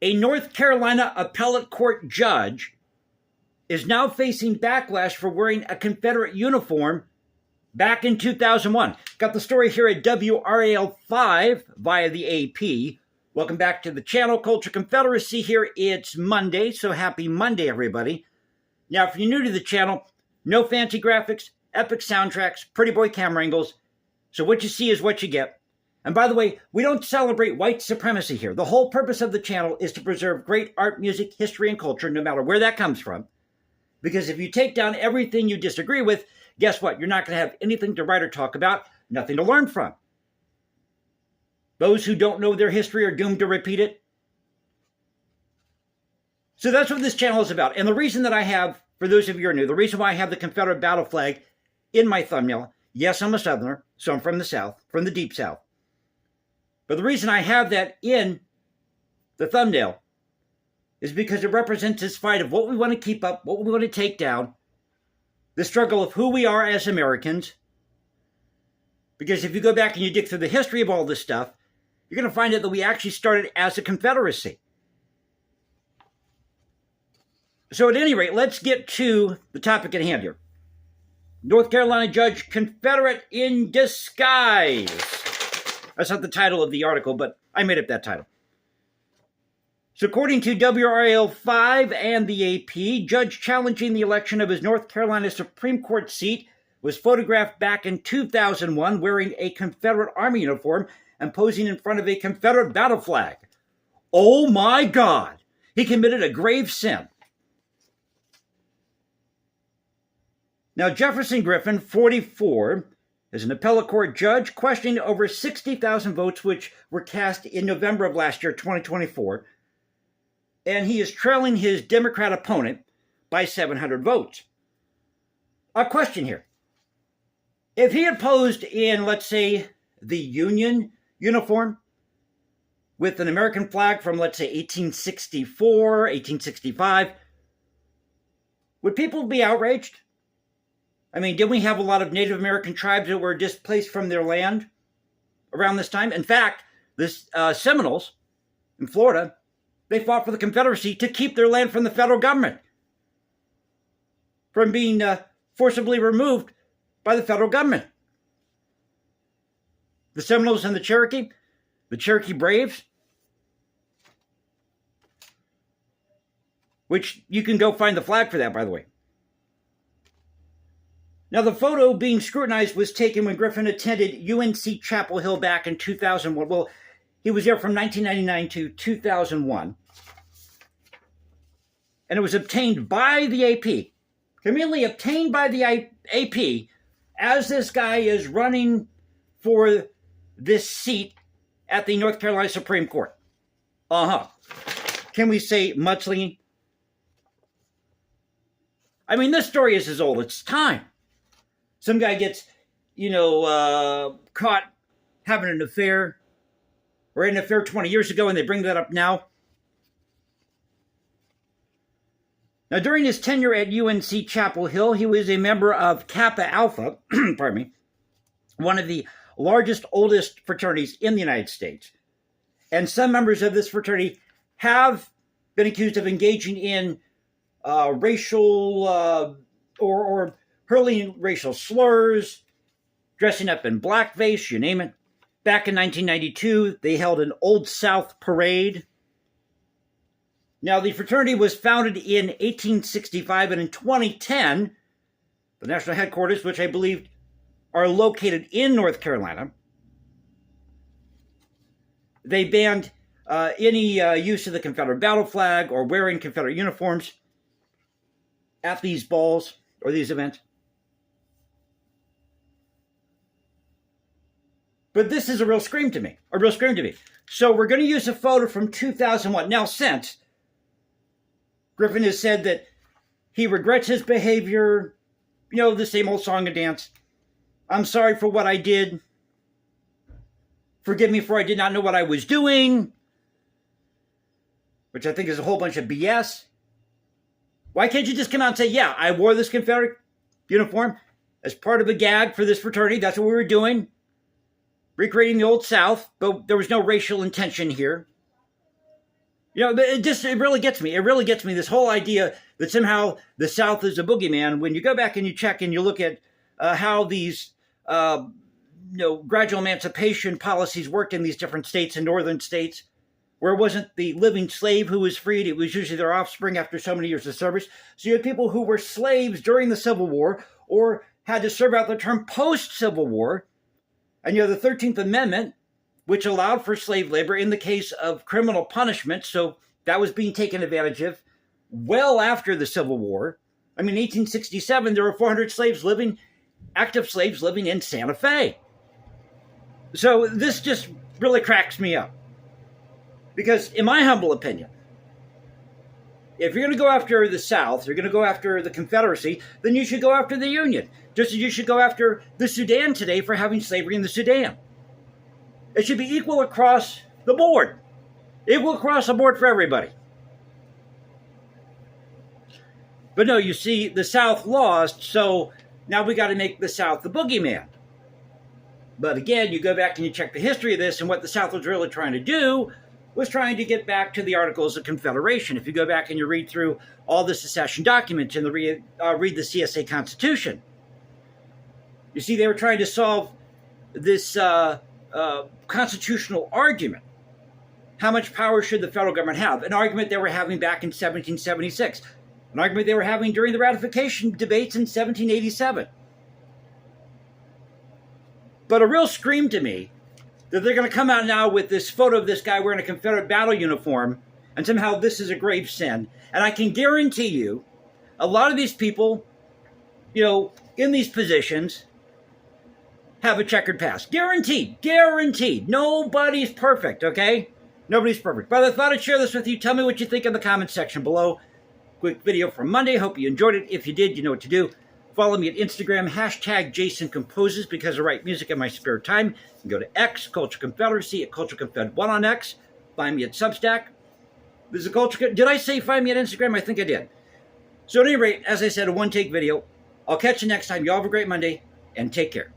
A North Carolina appellate court judge is now facing backlash for wearing a Confederate uniform back in 2001. Got the story here at WRAL 5 via the AP. Welcome back to the channel, Culture Confederacy here. It's Monday, so happy Monday, everybody. Now, if you're new to the channel, no fancy graphics, epic soundtracks, pretty boy camera angles. So what you see is what you get. And by the way, we don't celebrate white supremacy here. The whole purpose of the channel is to preserve great art, music, history, and culture, no matter where that comes from. Because if you take down everything you disagree with, guess what? You're not going to have anything to write or talk about, nothing to learn from. Those who don't know their history are doomed to repeat it. So that's what this channel is about. And the reason that I have, for those of you who are new, the reason why I have the Confederate battle flag in my thumbnail, yes, I'm a Southerner, so I'm from the South, from the Deep South. But the reason I have that in the thumbnail is because it represents this fight of what we want to keep up, what we want to take down, the struggle of who we are as Americans. Because if you go back and you dig through the history of all this stuff, you're going to find out that we actually started as a confederacy. So at any rate, let's get to the topic at hand here. North Carolina judge, Confederate in disguise. That's not the title of the article, but I made up that title. So according to WRAL 5 and the AP, judge challenging the election of his North Carolina Supreme Court seat was photographed back in 2001 wearing a Confederate Army uniform and posing in front of a Confederate battle flag. Oh my God! He committed a grave sin. Now, Jefferson Griffin, 44, is an appellate court judge questioning over 60,000 votes which were cast in November of last year, 2024, and he is trailing his Democrat opponent by 700 votes. A question here. If he had posed in, let's say, the Union uniform with an American flag from, let's say, 1864, 1865, would people be outraged? I mean, didn't we have a lot of Native American tribes that were displaced from their land around this time? In fact, the Seminoles in Florida, they fought for the Confederacy to keep their land from the federal government, from being forcibly removed by the federal government. The Seminoles and the Cherokee Braves, which you can go find the flag for that, by the way. Now, the photo being scrutinized was taken when Griffin attended UNC Chapel Hill back in 2001. Well, he was there from 1999 to 2001. And it was obtained by the AP, conveniently obtained by the AP, as this guy is running for this seat at the North Carolina Supreme Court. Can we say mudslinging? I mean, this story is as old as time. Some guy gets, caught having an affair, or an affair 20 years ago, and they bring that up now. Now, during his tenure at UNC Chapel Hill, he was a member of Kappa Alpha, pardon me, one of the largest, oldest fraternities in the United States. And some members of this fraternity have been accused of engaging in racial or hurling racial slurs, dressing up in blackface, you name it. Back in 1992, they held an Old South parade. Now, the fraternity was founded in 1865, and in 2010, the national headquarters, which I believe are located in North Carolina, they banned any use of the Confederate battle flag or wearing Confederate uniforms at these balls or these events. But this is a real scream to me, So we're going to use a photo from 2001. Now, since Griffin has said that he regrets his behavior, the same old song and dance. I'm sorry for what I did. Forgive me for I did not know what I was doing, which I think is a whole bunch of BS. Why can't you just come out and say, yeah, I wore this Confederate uniform as part of a gag for this fraternity. That's what we were doing. Recreating the Old South, but there was no racial intention here. But it really gets me. It really gets me, this whole idea that somehow the South is a boogeyman. When you go back and you check and you look at how these gradual emancipation policies worked in these different states and northern states, where it wasn't the living slave who was freed, it was usually their offspring after so many years of service. So you had people who were slaves during the Civil War or had to serve out their term post-Civil War. And the 13th Amendment, which allowed for slave labor in the case of criminal punishment. So that was being taken advantage of well after the Civil War. I mean, in 1867, there were 400 active slaves living in Santa Fe. So this just really cracks me up. Because in my humble opinion, if you're going to go after the South, you're going to go after the Confederacy, then you should go after the Union. Just as you should go after the Sudan today for having slavery in the Sudan. It should be equal across the board. Equal across the board for everybody. But no, you see, the South lost, so now we got to make the South the boogeyman. But again, you go back and you check the history of this, and what the South was really trying to do was trying to get back to the Articles of Confederation. If you go back and you read through all the secession documents and read the CSA Constitution, you see they were trying to solve this constitutional argument. How much power should the federal government have? An argument they were having back in 1776. An argument they were having during the ratification debates in 1787. But a real scream to me that they're going to come out now with this photo of this guy wearing a Confederate battle uniform, and somehow this is a grave sin. And I can guarantee you, a lot of these people, in these positions, have a checkered past. Guaranteed. Guaranteed. Nobody's perfect, okay? Nobody's perfect. But I thought I'd share this with you. Tell me what you think in the comments section below. Quick video from Monday. Hope you enjoyed it. If you did, you know what to do. Follow me at Instagram, #JasonComposes, because I write music in my spare time. You can go to X, Culture Confederacy, at Culture Confed1 on X. Find me at Substack. This is a Culture. Did I say find me at Instagram? I think I did. So at any rate, as I said, a one-take video. I'll catch you next time. You all have a great Monday, and take care.